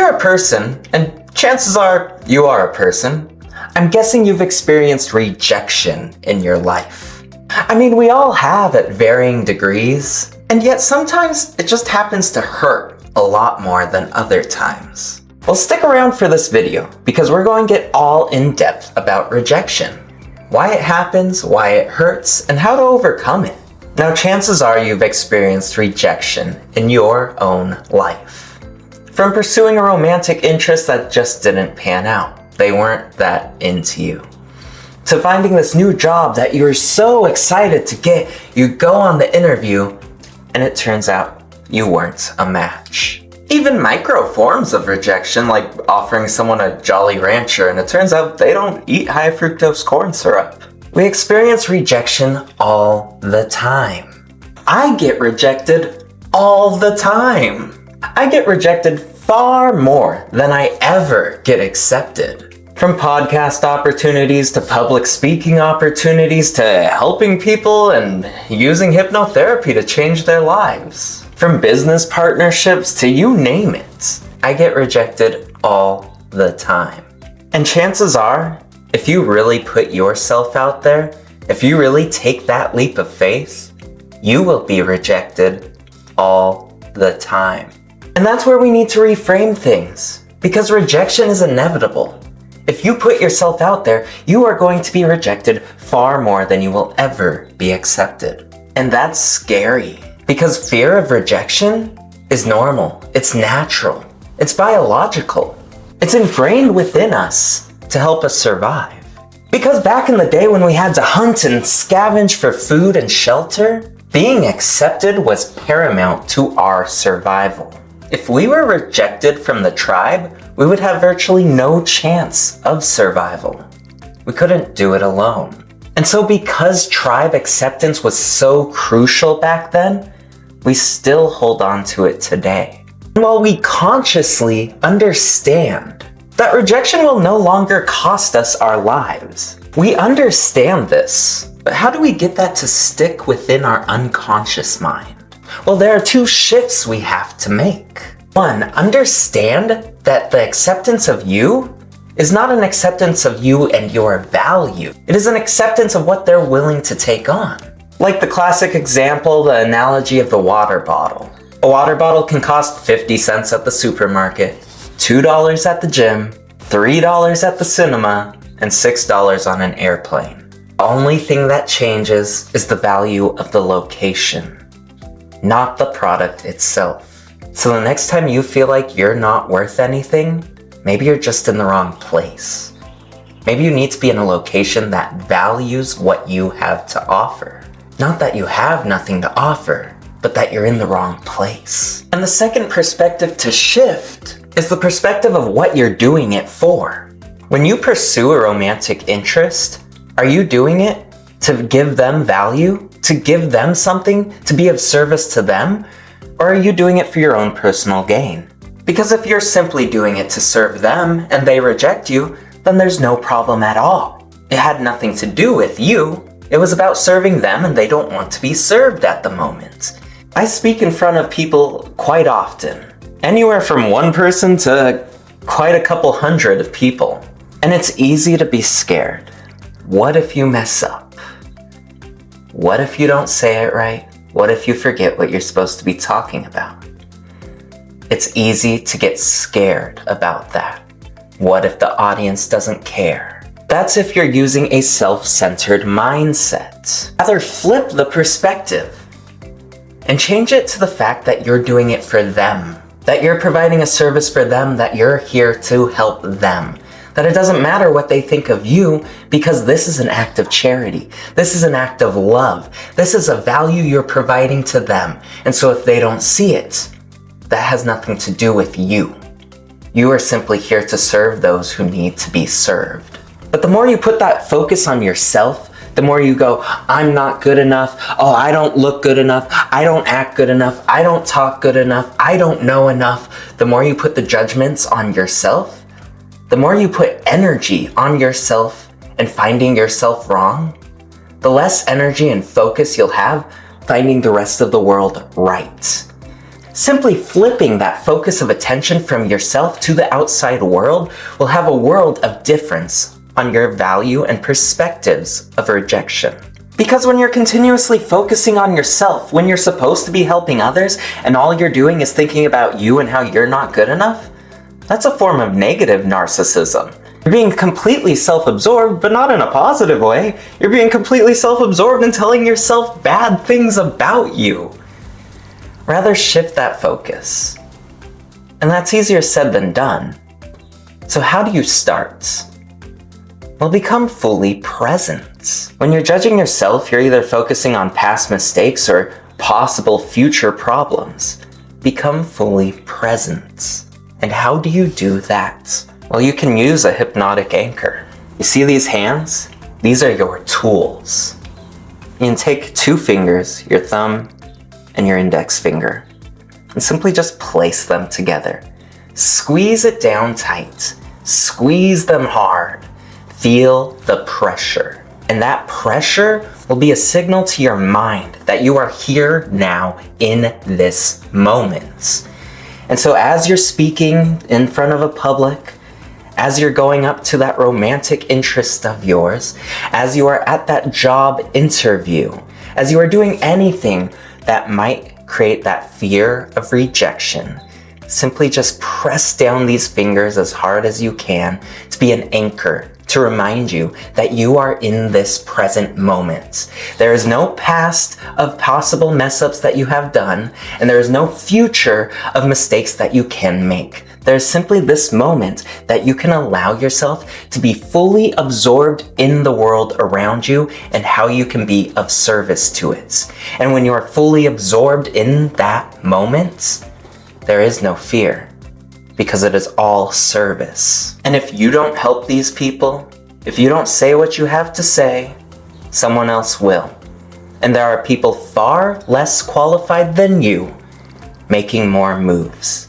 you're a person, and chances are you are a person, I'm guessing you've experienced rejection in your life. I mean, we all have at varying degrees, and yet sometimes it just happens to hurt a lot more than other times. Well, stick around for this video, because we're going to get all in depth about rejection. Why it happens, why it hurts, and how to overcome it. Now, chances are you've experienced rejection in your own life. From pursuing a romantic interest that just didn't pan out. They weren't that into you. To finding this new job that you were so excited to get, you go on the interview, and it turns out you weren't a match. Even micro forms of rejection, like offering someone a Jolly Rancher, and it turns out they don't eat high fructose corn syrup. We experience rejection all the time. I get rejected all the time. I get rejected far more than I ever get accepted. From podcast opportunities to public speaking opportunities to helping people and using hypnotherapy to change their lives. From business partnerships to you name it. I get rejected all the time. And chances are, if you really put yourself out there, if you really take that leap of faith, you will be rejected all the time. And that's where we need to reframe things, because rejection is inevitable. If you put yourself out there, you are going to be rejected far more than you will ever be accepted. And that's scary, because fear of rejection is normal, it's natural, it's biological. It's ingrained within us to help us survive. Because back in the day when we had to hunt and scavenge for food and shelter, being accepted was paramount to our survival. If we were rejected from the tribe, we would have virtually no chance of survival. We couldn't do it alone. And so because tribe acceptance was so crucial back then, we still hold on to it today. And while we consciously understand that rejection will no longer cost us our lives, we understand this. But how do we get that to stick within our unconscious mind? Well, there are two shifts we have to make. One, understand that the acceptance of you is not an acceptance of you and your value. It is an acceptance of what they're willing to take on. Like the classic example, the analogy of the water bottle. A water bottle can cost 50 cents at the supermarket, $2 at the gym, $3 at the cinema, and $6 on an airplane. The only thing that changes is the value of the location, not the product itself. So the next time you feel like you're not worth anything, maybe you're just in the wrong place. Maybe you need to be in a location that values what you have to offer. Not that you have nothing to offer, but that you're in the wrong place. And the second perspective to shift is the perspective of what you're doing it for. When you pursue a romantic interest, are you doing it to give them value? To give them something? To be of service to them? Or are you doing it for your own personal gain? Because if you're simply doing it to serve them and they reject you, then there's no problem at all. It had nothing to do with you. It was about serving them and they don't want to be served at the moment. I speak in front of people quite often. Anywhere from one person to quite a couple hundred of people. And it's easy to be scared. What if you mess up? What if you don't say it right? What if you forget what you're supposed to be talking about? It's easy to get scared about that. What if the audience doesn't care? That's if you're using a self-centered mindset. Rather flip the perspective and change it to the fact that you're doing it for them, that you're providing a service for them, that you're here to help them, that it doesn't matter what they think of you because this is an act of charity. This is an act of love. This is a value you're providing to them. And so if they don't see it, that has nothing to do with you. You are simply here to serve those who need to be served. But the more you put that focus on yourself, the more you go, I'm not good enough. Oh, I don't look good enough. I don't act good enough. I don't talk good enough. I don't know enough. The more you put the judgments on yourself, the more you put energy on yourself and finding yourself wrong, the less energy and focus you'll have finding the rest of the world right. Simply flipping that focus of attention from yourself to the outside world will have a world of difference on your value and perspectives of rejection. Because when you're continuously focusing on yourself, when you're supposed to be helping others, and all you're doing is thinking about you and how you're not good enough, that's a form of negative narcissism. You're being completely self-absorbed, but not in a positive way. You're being completely self-absorbed and telling yourself bad things about you. Rather shift that focus. And that's easier said than done. So how do you start? Well, become fully present. When you're judging yourself, you're either focusing on past mistakes or possible future problems. Become fully present. And how do you do that? Well, you can use a hypnotic anchor. You see these hands? These are your tools. You can take 2 fingers, your thumb and your index finger, and simply just place them together. Squeeze it down tight. Squeeze them hard. Feel the pressure. And that pressure will be a signal to your mind that you are here now in this moment. And so as you're speaking in front of a public, as you're going up to that romantic interest of yours, as you are at that job interview, as you are doing anything that might create that fear of rejection, simply just press down these fingers as hard as you can to be an anchor to remind you that you are in this present moment. There is no past of possible mess-ups that you have done, and there is no future of mistakes that you can make. There's simply this moment that you can allow yourself to be fully absorbed in the world around you and how you can be of service to it. And when you are fully absorbed in that moment, there is no fear, because it is all service. And if you don't help these people, if you don't say what you have to say, someone else will. And there are people far less qualified than you making more moves.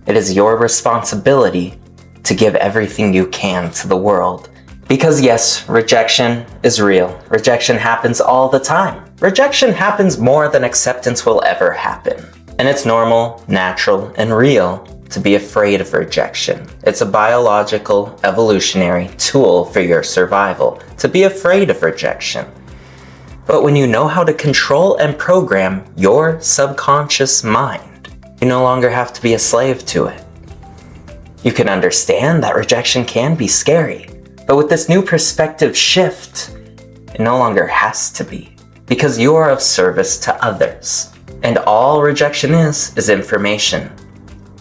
It is your responsibility to give everything you can to the world. Because yes, rejection is real. Rejection happens all the time. Rejection happens more than acceptance will ever happen. And it's normal, natural, and real to be afraid of rejection. It's a biological, evolutionary tool for your survival, to be afraid of rejection. But when you know how to control and program your subconscious mind, you no longer have to be a slave to it. You can understand that rejection can be scary, but with this new perspective shift, it no longer has to be, because you are of service to others. And all rejection is information,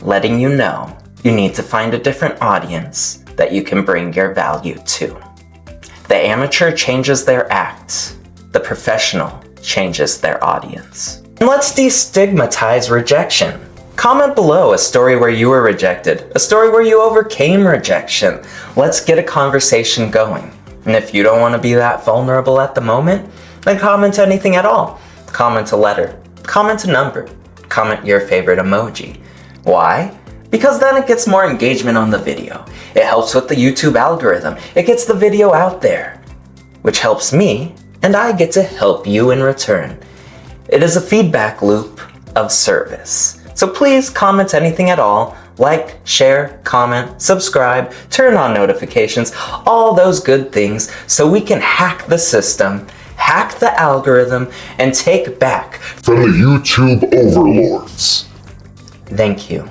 letting you know you need to find a different audience that you can bring your value to. The amateur changes their act, the professional changes their audience. And let's destigmatize rejection. Comment below a story where you were rejected, a story where you overcame rejection. Let's get a conversation going. And if you don't want to be that vulnerable at the moment, then comment anything at all. Comment a letter. Comment a number. Comment your favorite emoji. Why? Because then it gets more engagement on the video. It helps with the YouTube algorithm. It gets the video out there, which helps me, and I get to help you in return. It is a feedback loop of service. So please comment anything at all. Like, share, comment, subscribe, turn on notifications, all those good things so we can hack the system, hack the algorithm, and take back from the YouTube overlords. Thank you.